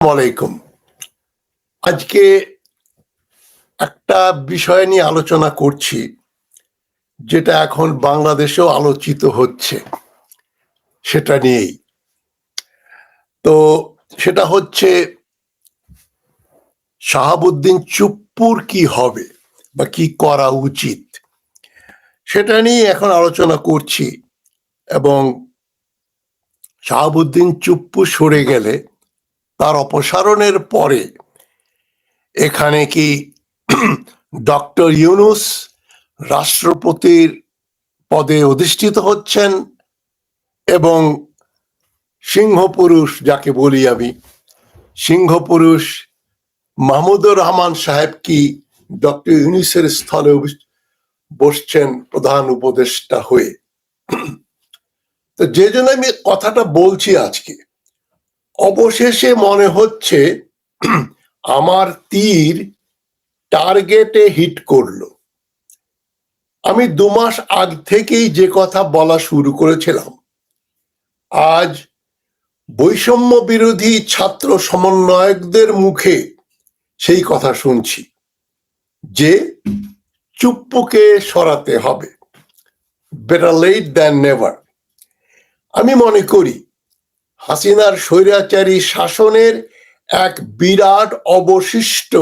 আলাইকুম। আজকে একটা বিষয় নিয়ে আলোচনা করছি, যেটা এখন বাংলাদেশেও আলোচিত হচ্ছে। সেটা নিয়েই তো সেটা হচ্ছে শাহাবুদ্দিন চুপ্পুর কি হবে বা কি করা উচিত, সেটা নিয়ে এখন আলোচনা করছি। এবং শাহাবুদ্দিন চুপ্পু সরে গেলে, তার অপসারণের পরে এখানে কি ডক্টর ইউনূস রাষ্ট্রপতির পদে অধিষ্ঠিত হচ্ছেন এবং সিংহপুরুষ যাকে বলি আমি, সিংহপুরুষ মাহমুদুর রহমান সাহেব কি ডক্টর ইউনূসের স্থলে বসছেন প্রধান উপদেষ্টা হয়ে। তো যে জন্য আমি কথাটা বলছি আজকে, অবশেষে মনে হচ্ছে আমার তীর টার্গেটে হিট করলো। আমি 2 মাস আগ থেকেই যে কথা বলা শুরু করেছিলাম, আজ বৈষম্য বিরোধী ছাত্র সমন্বয়কদের মুখে সেই কথা শুনছি যে চুপ্পুকে সরাতে হবে। Better late than never. আমি মনে করি হাসিনার স্বৈরাচারী শাসনের এক বিরাট অবশিষ্ট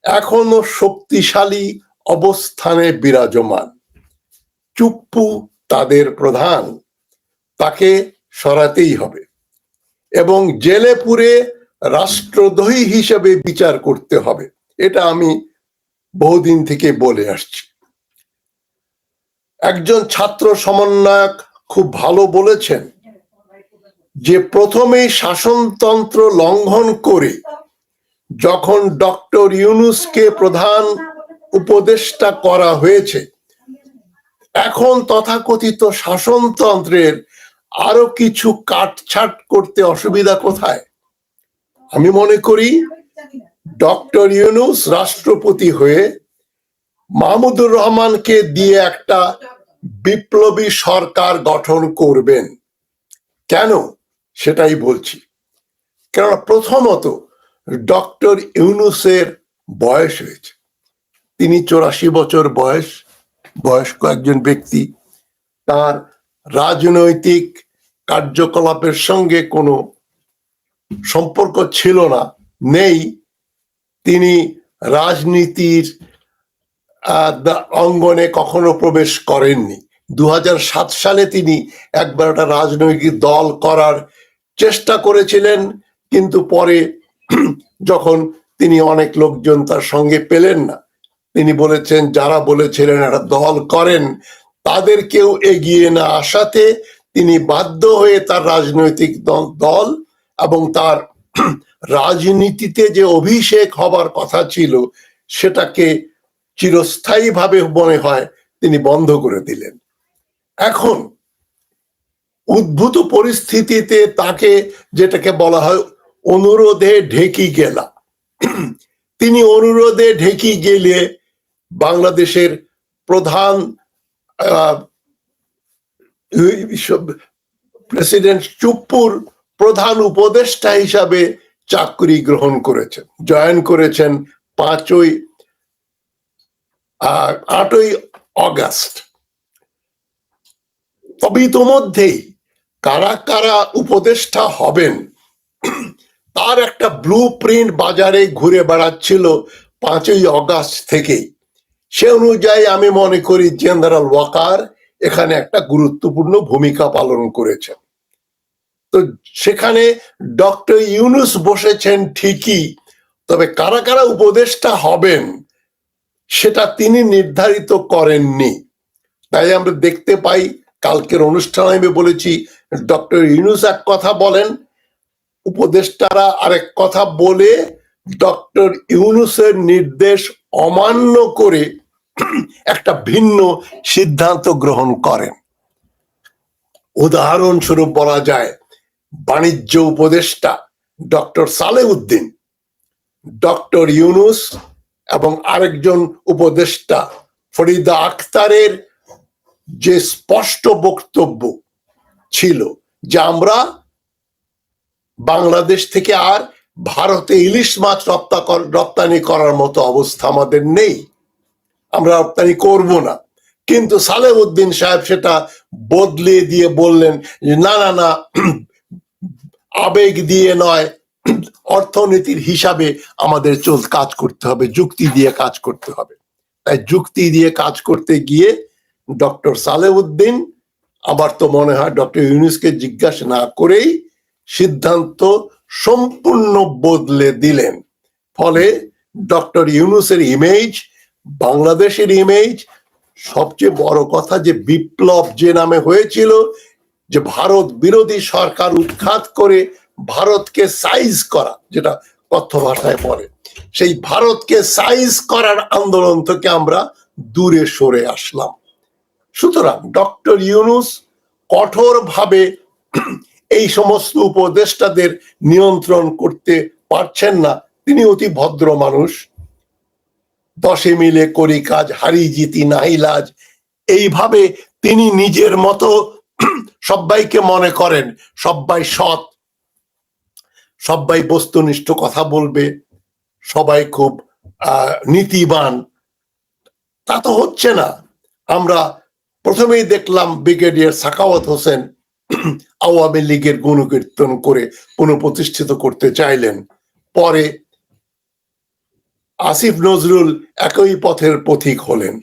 এখনো শক্তিশালী অবস্থানে বিরাজমান। চুপ্পু তাদের প্রধান, তাকে সরাতেই হবে এবং জেলে পুরে রাষ্ট্রদ্রোহী হিসেবে বিচার করতে হবে। এটা আমি বহুদিন থেকে বলে আসছি। একজন ছাত্র সমন্বয়ক খুব ভালো বলেছেন যে প্রথমেই শাসনতন্ত্র লঙ্ঘন করে যখন ডক্টর ইউনূসকে প্রধান উপদেষ্টা করা হয়েছে, এখন তথাকথিত শাসনতন্ত্রের আরো কিছু কাটছাট করতে অসুবিধা কোথায়? আমি মনে করি ডক্টর ইউনূস রাষ্ট্রপতি হয়ে মাহমুদুর রহমানকে দিয়ে একটা বিপ্লবী সরকার গঠন করবেন। কেন সেটাই বলছি। কেননা প্রথমত ডক্টর ইউনূসের বয়স হয়েছে, তিনি 84 বছর বয়স্ক একজন ব্যক্তি। তার রাজনৈতিক কার্যকলাপের সঙ্গে কোনো সম্পর্ক ছিল না, নেই। তিনি রাজনীতির অঙ্গনে কখনো প্রবেশ করেননি। 2007 সালে তিনি একবার একটা রাজনৈতিক দল করার চেষ্টা করেছিলেন, কিন্তু পরে যখন তিনি অনেক লোকজন তার সঙ্গে পেলেন না, তিনি বলেছেন যারা বলেছিলেন একটা দল করেন তাদের কেউ এগিয়ে না আসাতে তিনি বাধ্য হয়ে তার রাজনৈতিক দল এবং তার রাজনীতিতে যে অভিষেক হবার কথা ছিল সেটাকে চিরস্থায়ীভাবে মনে হয় তিনি বন্ধ করে দিলেন। এখন উদ্ভূত পরিস্থিতিতে তাকে, যেটাকে বলা হয় অনুরোধে ঢেকি গেলা, তিনি অনুরোধে ঢেকি গেলে বাংলাদেশের প্রধান প্রেসিডেন্ট চুপ্পুর প্রধান উপদেষ্টা হিসাবে চাকরি গ্রহণ করেছেন, জয়েন করেছেন 8ই অগাস্ট। তবে ইতোমধ্যেই কারা কারা উপদেষ্টা হবেন তার একটা ব্লু প্রিন্ট বাজারে ঘুরে বেড়াচ্ছিল 5ই অগাস্ট থেকেই। সে অনুযায়ী আমি মনে করি জেনারেল ওয়াকার এখানে একটা গুরুত্বপূর্ণ ভূমিকা পালন করেছেন। তো সেখানে ডক্টর ইউনূস বসেছেন ঠিকই, তবে কারা কারা উপদেষ্টা হবেন সেটা তিনি নির্ধারিত করেননি। তাই আমরা দেখতে পাই কালকের অনুষ্ঠানে আমি বলেছি ডক্টর ইউনূস এক কথা বলেন, উপদেষ্টারা আরেক কথা বলে ডক্টর ইউনূসের নির্দেশ অমান্য করে একটা ভিন্ন সিদ্ধান্ত গ্রহণ করেন। উদাহরণস্বরূপ বলা যায় বাণিজ্য উপদেষ্টা ডক্টর সালেউদ্দিন, ডক্টর ইউনূস এবং আরেকজন উপদেষ্টা ফরিদা আক্তারের যে স্পষ্ট বক্তব্য ছিল যে আমরা বাংলাদেশ থেকে আর ভারতে ইলিশ মাছ রপ্তানি করার মতো অবস্থা আমাদের নেই, আমরা রপ্তানি করব না। কিন্তু সালেউদ্দিন সাহেব সেটা বদলে দিয়ে বললেন যে না না না, আবেগ দিয়ে নয়, অর্থনীতির হিসাবে আমাদের কাজ করতে হবে, যুক্তি দিয়ে কাজ করতে হবে। তাই যুক্তি দিয়ে কাজ করতে গিয়ে ডক্টর সালেউদ্দিন, আমার তো মনে হয় ডক্টর ইউনূসকে জিজ্ঞাসা না করেই সিদ্ধান্ত সম্পূর্ণ বদলে দিলেন। ফলে ডক্টর ইউনূসের ইমেজ, বাংলাদেশের ইমেজ, সবচেয়ে বড় কথা যে বিপ্লব যে নামে হয়েছিল, যে ভারত বিরোধী সরকার উৎখাত করে ভারতকে সাইজ করা, যেটা কথ্য ভাষায় পড়ে, সেই ভারতকে সাইজ করার আন্দোলন থেকে আমরা দূরে সরে আসলাম। সুতরাং ডক্টর ইউনূস কঠোরভাবে এই সমস্ত উপদেষ্টাদের নিয়ন্ত্রণ করতে পারছেন না। তিনি অতি ভদ্র মানুষ, দশে মিলে করি কাজ, হারি জিতি নাহি লাজ, এইভাবে তিনি নিজের মতো সবাইকে মনে করেন, সবাই সৎ, সবাই বস্তুনিষ্ঠ কথা বলবে, সবাই খুব নীতিবান। তা তো হচ্ছে না। আমরা প্রথমেই দেখলাম ব্রিগেডিয়ার সাখাওয়াত হোসেন আওয়ামী লীগের গুণকীর্তন করে পুনঃপ্রতিষ্ঠিত করতে চাইলেন, পরে আসিফ নজরুল একই পথের পথিক হলেন।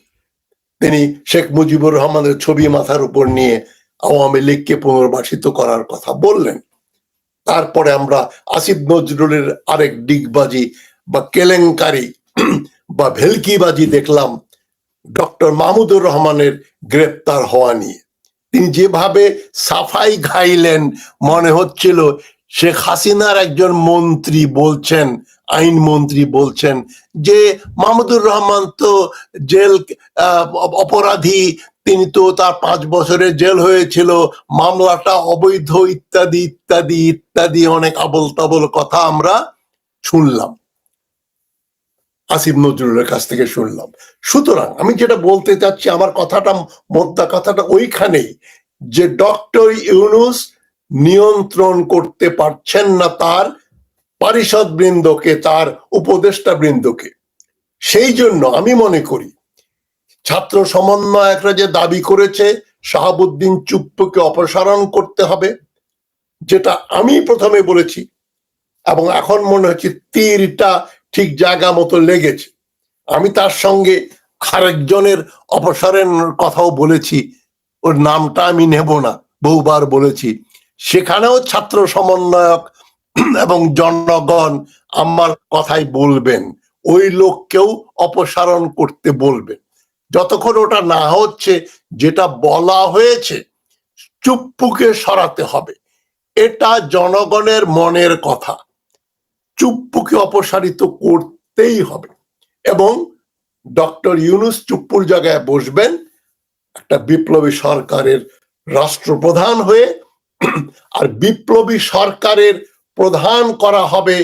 তিনি শেখ মুজিবুর রহমানের ছবি মাথার উপর নিয়ে আওয়ামী লীগকে পুনর্বাসিত করার কথা বললেন। তারপরে আমরা আসিফ নজরুলের আরেক ডিগবাজি বা কেলেঙ্কারি বা ভেলকিবাজি দেখলাম ডক্টর মাহমুদুর রহমানের গ্রেপ্তার হওয়া নিয়ে। তিনি যেভাবে সাফাই গাইলেন, মনে হচ্ছিল শেখ হাসিনার একজন মন্ত্রী বলছেন, আইনমন্ত্রী বলছেন যে মাহমুদুর রহমান তো জেল অপরাধী, তিনি তো তার 5 বছরের জেল হয়েছিল, মামলাটা অবৈধ, ইত্যাদি ইত্যাদি ইত্যাদি অনেক আবল তাবল কথা আমরা শুনলাম, আসিফ নজরুলের কাছ থেকে শুনলাম। সুতরাং আমি যেটা বলতে চাচ্ছি, আমার কথাটা, মোদ্দা কথাটা ওইখানেই, যে ডক্টর ইউনূস নিয়ন্ত্রণ করতে পারছেন না তার পারিষদ বৃন্দকে, তার উপদেষ্টা বৃন্দকে। সেই জন্য আমি মনে করি ছাত্র সমন্বয়করা যে দাবি করেছে শাহাবুদ্দিন চুপ্পুকে অপসারণ করতে হবে, যেটা আমি প্রথমে বলেছি, এবং এখন মনে হচ্ছে তীরটা ঠিক জায়গা মতো লেগেছে। আমি তার সঙ্গে আরেকজনের অপসারণের কথাও বলেছি, ওর নামটা আমি নেব না, বহুবার বলেছি। সেখানেও ছাত্র সমন্বয়ক এবং জনগণ আমার কথাই বলবেন, ওই লোককেও অপসারণ করতে বলবেন। যতক্ষণ ওটা না হচ্ছে, যেটা বলা হয়েছে চুপ্পুকে সরাতে হবে, এটা জনগণের মনের কথা, চুপ্পুকে অপসারিত করতেই হবে। এবং ডক্টর ইউনূস চুপ্পুর জায়গায় বসবেন একটা বিপ্লবী সরকারের রাষ্ট্রপ্রধান হয়ে, আর বিপ্লবী সরকারের প্রধান করা হবে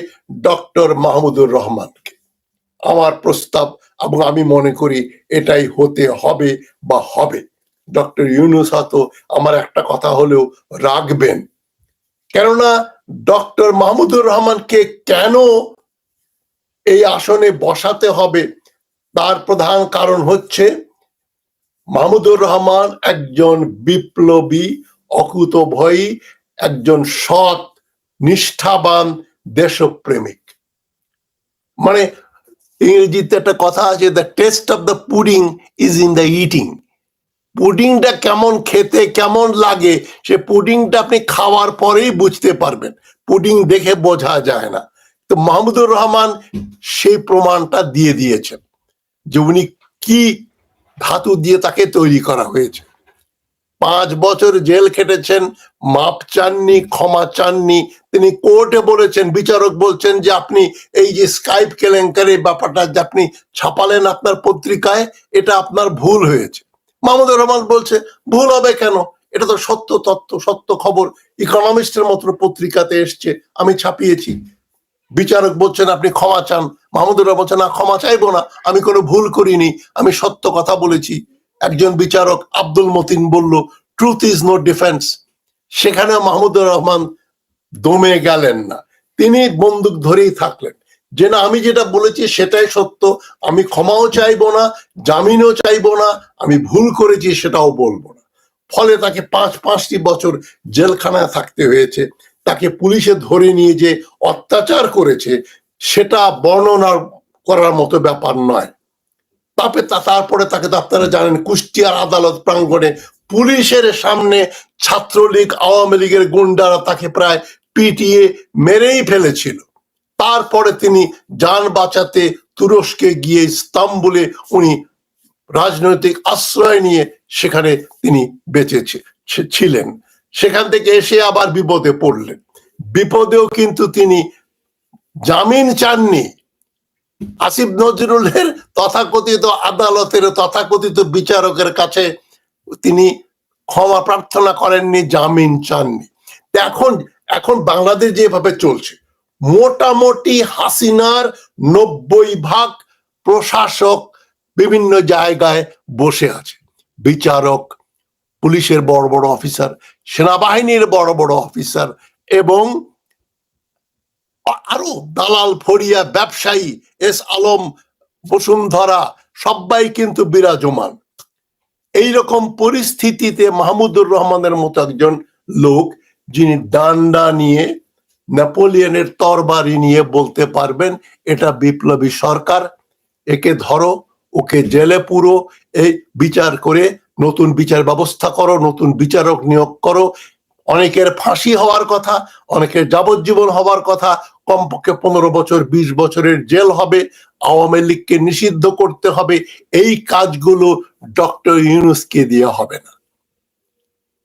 ডক্টর মাহমুদুর রহমানকে। আমার প্রস্তাব, এবং আমি মনে করি এটাই হতে হবে বা হবে। ডক্টর ইউনূস হয়তো আমার একটা কথা হলেও রাখবেন, কেননা ডক্টর মাহমুদুর রহমানকে কেন এই আসনে বসাতে হবে তার প্রধান কারণ হচ্ছে মাহমুদুর রহমান একজন বিপ্লবী, অকুতোভয়ী, একজন সৎ, নিষ্ঠাবান দেশপ্রেমিক। মানে ইংরেজিতে একটা কথা আছে, the test of the pudding is in the eating. পুডিংটা কেমন খেতে, কেমন লাগে, সে পুডিংটা আপনি খাওয়ার পরেই বুঝতে পারবেন, পুডিং দেখে বোঝা যায় না। তো মাহমুদুর রহমান সেই প্রমাণটা দিয়ে দিয়েছেন যে উনি কি ধাতু দিয়ে তাকে তৈরি করা হয়েছে। 5 বছর জেল খেটেছেন, মাপ চাননি, ক্ষমা চাননি। তিনি কোর্টে বলেছেন, বিচারক বলছেন যে আপনি এই যে স্কাইপ কেলেঙ্কারি ব্যাপারটা যে আপনি ছাপালেন আপনার পত্রিকায়, এটা আপনার ভুল হয়েছে। মাহমুদুর রহমান বলছে ভুল হবে কেন, এটা তো সত্য তথ্য, সত্য খবর, ইকোনমিস্টের মতো পত্রিকাতে এসছে, আমি ছাপিয়েছি। বিচারক বলছেন আপনি ক্ষমা চান, মাহমুদুর রহমান বলছেন না, ক্ষমা চাইবো না, আমি কোনো ভুল করিনি, আমি সত্য কথা বলেছি। একজন বিচারক আব্দুল মতিন বলল ট্রুথ ইজ নো ডিফেন্স। সেখানে মাহমুদুর রহমান দমে গেলেন না, তিনি বন্দুক ধরেই থাকলেন যে না, আমি যেটা বলেছি সেটাই সত্য, আমি ক্ষমাও চাইবো না, জামিনও চাইবো না, আমি ভুল করেছি সেটাও বলবো না। ফলে তাকে পাঁচটি বছর জেলখানায় থাকতে হয়েছে। তাকে পুলিশে ধরে নিয়ে যে অত্যাচার করেছে সেটা বর্ণনা করার মতো ব্যাপার নয়। তারপরে তাকে তো আপনারা জানেন, কুষ্টিয়ার আদালত প্রাঙ্গণে পুলিশের সামনে ছাত্রলীগ আওয়ামী লীগের গুন্ডারা তাকে প্রায় পিটিয়ে মেরেই ফেলেছিল। তারপরে তিনি যান বাঁচাতে তুরস্কে গিয়ে ইস্তাম্বুলে উনি রাজনৈতিক আশ্রয় নিয়ে সেখানে তিনি বেঁচে ছিলেন। সেখান থেকে এসে আবার বিপদে পড়লেন। বিপদেও কিন্তু তিনি জামিন চাননি। আসিফ নজরুলের তথাকথিত আদালতের তথাকথিত বিচারকের কাছে তিনি ক্ষমা প্রার্থনা করেননি, জামিন চাননি। এখন বাংলাদেশ যেভাবে চলছে, মোটামুটি হাসিনার 90% প্রশাসক বিভিন্ন জায়গায় বসে আছে। বিচারক, পুলিশের বড় বড় অফিসার, সেনাবাহিনীর বড় বড় অফিসার এবং আরো দালাল ফড়িয়া ব্যবসায়ী এস আলম, বসুন্ধরা, সবাই কিন্তু বিরাজমান। এইরকম পরিস্থিতিতে মাহমুদুর রহমানের মতো একজন লোক, যিনি ডান্ডা নিয়ে, নেপোলিয়নের তরবারি নিয়ে বলতে পারবেন এটা বিপ্লবী সরকার, একে ধরো, ওকে জেলে পুরো, এই বিচার করে নতুন বিচার ব্যবস্থা করো, নতুন বিচারক নিয়োগ করো, অনেকের ফাঁসি হওয়ার কথা, অনেকের যাবজ্জীবন হওয়ার কথা, কমপক্ষে 15 বছর 20 বছরের জেল হবে, আওয়ামী লীগকে নিষিদ্ধ করতে হবে। এই কাজগুলো ডক্টর ইউনূসকে দিয়ে হবে না।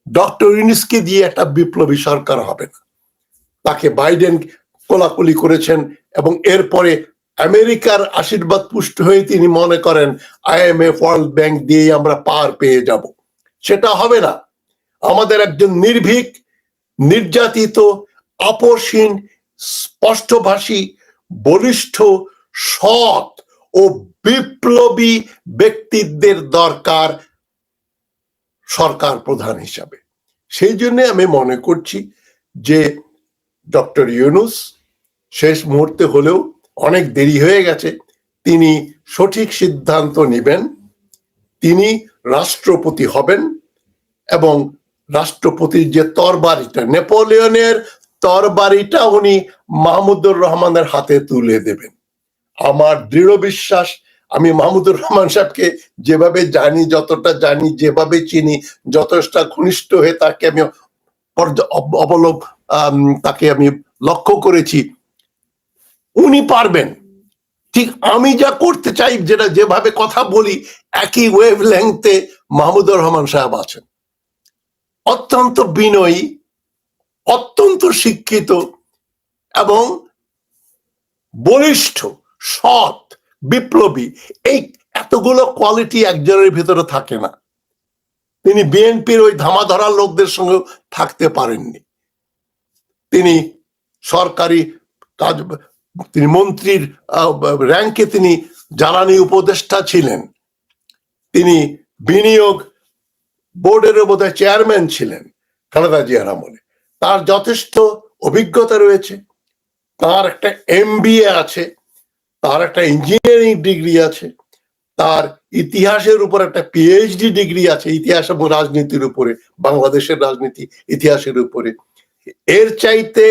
ডক্টর ইউনূসকে দিয়ে একটা বিপ্লবী সরকার হবে না। তাকে বাইডেন কোলাকুলি করেছেন এবং এরপরে আমেরিকার আশীর্বাদ পুষ্ট হয়ে তিনি মনে করেন IMF, ওয়ার্ল্ড ব্যাংক দিয়ে আমরা পার পেয়ে যাব। সেটা হবে না। আমাদের একজন নির্ভীক, নির্যাতিত, আপোষহীন, স্পষ্টভাষী, বলিষ্ঠ, সৎ ও বিপ্লবী ব্যক্তিত্বের দরকার সরকার প্রধান হিসাবে। সেই জন্য আমি মনে করছি যে ডক্টর ইউনূস শেষ মুহূর্তে হলেও, অনেক দেরি হয়ে গেছে, তিনি সঠিক সিদ্ধান্ত নেবেন, তিনি রাষ্ট্রপতি হবেন এবং রাষ্ট্রপতির যে তরবারিটা, নেপোলিয়নের তরবারিটা উনি মাহমুদুর রহমানের হাতে তুলে দেবেন। আমার দৃঢ় বিশ্বাস, আমি মাহমুদুর রহমান সাহেবকে যেভাবে জানি, যতটা জানি, যেভাবে চিনি, যথেষ্ট ঘনিষ্ঠ হয়ে তাকে আমি তাকে আমি লক্ষ্য করেছি, উনি পারবেন। ঠিক আমি যা করতে চাই, যেভাবে কথা বলি, একই ওয়েভ লেংথে মাহমুদুর রহমান সাহেব আছেন। অত্যন্ত বিনয়ী, অত্যন্ত শিক্ষিত এবং বলিষ্ঠ, সৎ, বিপ্লবী। এই এতগুলো কোয়ালিটি একজনের ভিতরে থাকে না। তিনি বিএনপির ওই ধামাধরা লোকদের সঙ্গে থাকতে পারেননি। তিনি সরকারি কাজ, তিনি মন্ত্রীর র্যাঙ্কে তিনি জ্বালানি উপদেষ্টা ছিলেন, তিনি বিনিয়োগ বোর্ডের বোধহয় চেয়ারম্যান ছিলেন খালেদা জিয়ার আমলে। তার যথেষ্ট অভিজ্ঞতা রয়েছে, তার একটা MBA আছে, তার একটা ইঞ্জিনিয়ারিং ডিগ্রি আছে, তার ইতিহাসের উপর একটা PhD ডিগ্রি আছে, ইতিহাস এবং রাজনীতির উপরে, বাংলাদেশের রাজনীতি ইতিহাসের উপরে। এর চাইতে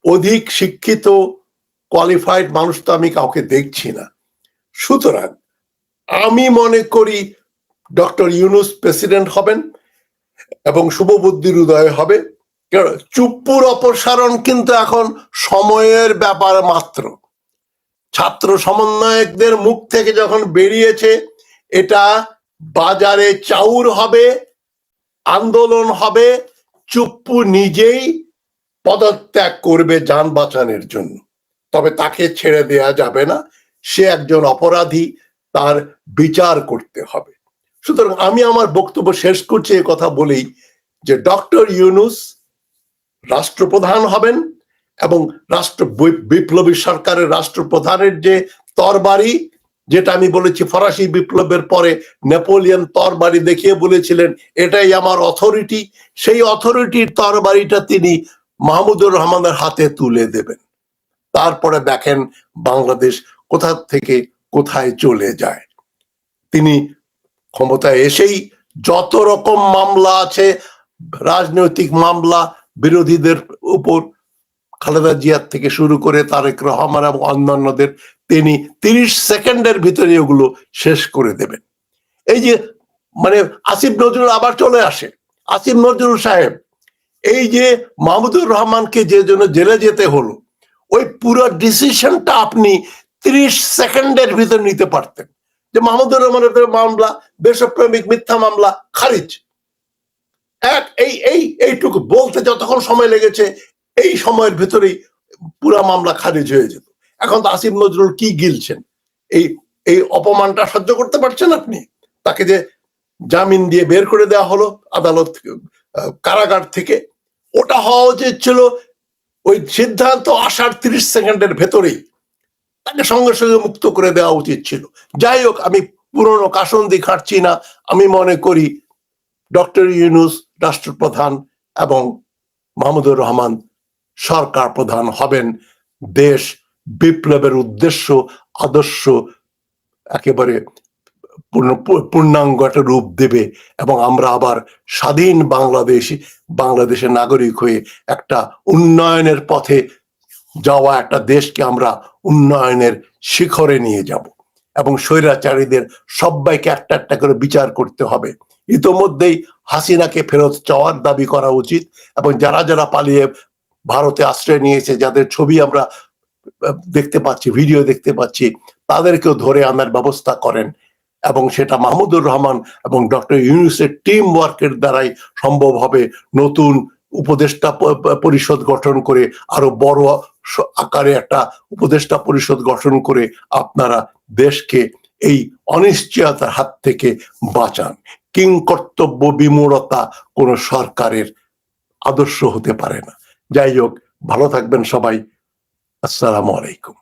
অধিক শিক্ষিত, কোয়ালিফাইড মানুষ তো আমি কাউকে দেখছি না। সুতরাং আমি মনে করি ডক্টর ইউনূস প্রেসিডেন্ট হবেন এবং শুভবুদ্ধির উদয় হবে। চুপ্পুর অপসারণ কিন্তু এখন সময়ের ব্যাপার মাত্র। ছাত্র সমন্বয়কদের মুখ থেকে যখন বেরিয়েছে, এটা বাজারে চাউর হবে, আন্দোলন হবে, চুপ্পু নিজেই পদত্যাগ করবে যান বাঁচানোর জন্য। তবে তাকে ছেড়ে দেয়া যাবে না, সে একজন অপরাধী, তার বিচার করতে হবে। সুতরাং আমি আমার বক্তব্য শেষ করছি এ কথা বলেই যে ডক্টর ইউনূস রাষ্ট্রপ্রধান হবেন এবং বিপ্লবী সরকারের রাষ্ট্রপ্রধানের যে তরবারি, যেটা আমি বলেছি ফরাসি বিপ্লবের পরে নেপোলিয়ন তরবারি দেখিয়ে বলেছিলেন এটাই আমার অথরিটি, সেই অথরিটির তরবারিটা তিনি মাহমুদুর রহমানের হাতে তুলে দেবেন। তারপরে দেখেন বাংলাদেশ কোথা থেকে কোথায় চলে যায়। তিনি ক্ষমতায় এসেই যত রকম মামলা আছে, রাজনৈতিক মামলা বিরোধীদের উপর, খালেদা জিয়ার থেকে শুরু করে তারেক রহমান এবং অন্যান্যদের, তিনি 30 সেকেন্ডের ভিতরে ওগুলো শেষ করে দেবেন। এই যে মানে আসিফ নজরুল আবার চলে আসে, আসিফ নজরুল সাহেব, এই যে মাহমুদুর রহমানকে যে জন্য জেলে যেতে হলো, ওই পুরো ডিসিশনটা আপনি 30 সেকেন্ডের ভিতর নিতে পারতেন, যে মাহমুদুর রহমানের মামলা দেশপ্রেমিক মিথ্যা মামলা খারিজ। এইটুকু বলতে যতক্ষণ সময় লেগেছে, এই সময়ের ভিতরেই পুরা মামলা খারিজ হয়ে যেত। এখন তো আসিফ নজরুল কি গিলছেন? এই এই অপমানটা সহ্য করতে পারছেন আপনি? তাকে যে জামিন দিয়ে বের করে দেওয়া হলো আদালত কারাগার থেকে, ওটা হওয়া উচিত ছিল ওই সিদ্ধান্ত আসার 30 সেকেন্ডের ভেতরেই তাকে সঙ্গে সঙ্গে মুক্ত করে দেওয়া উচিত ছিল। যাই হোক, আমি পুরনো কাসন্দি খাটছি না। আমি মনে করি ডক্টর ইউনূস রাষ্ট্রপ্রধান এবং মাহমুদুর রহমান সরকার প্রধান হবেন। দেশ বিপ্লবের উদ্দেশ্য আদর্শ একেবারে পূর্ণাঙ্গ একটা রূপ দেবে এবং আমরা আবার স্বাধীন বাংলাদেশের নাগরিক হয়ে একটা উন্নয়নের পথে যাওয়া একটা দেশকে আমরা উন্নয়নের শিখরে নিয়ে যাব। এবং স্বৈরাচারীদের সবাইকে একটা একটা করে বিচার করতে হবে। ইতোমধ্যেই হাসিনাকে ফেরত চাওয়ার দাবি করা উচিত, এবং যারা যারা পালিয়ে ভারতে আশ্রয় নিয়েছে, যাদের ছবি আমরা দেখতে পাচ্ছি, ভিডিও দেখতে পাচ্ছি, তাদেরকেও ধরে আনার ব্যবস্থা করেন। এবং সেটা মাহমুদুর রহমান এবং ডক্টর ইউনূসের টিম ওয়ার্কের দ্বারাই সম্ভব হবে। নতুন উপদেষ্টা পরিষদ গঠন করে, আরো বড় আকারে একটা উপদেষ্টা পরিষদ গঠন করে আপনারা দেশকে এই অনিশ্চয়তার হাত থেকে বাঁচান। কিংকর্তব্য বিমূঢ়তা কোন সরকারের আদর্শ হতে পারে না। যাই হোক, ভালো থাকবেন সবাই। আসসালামু আলাইকুম।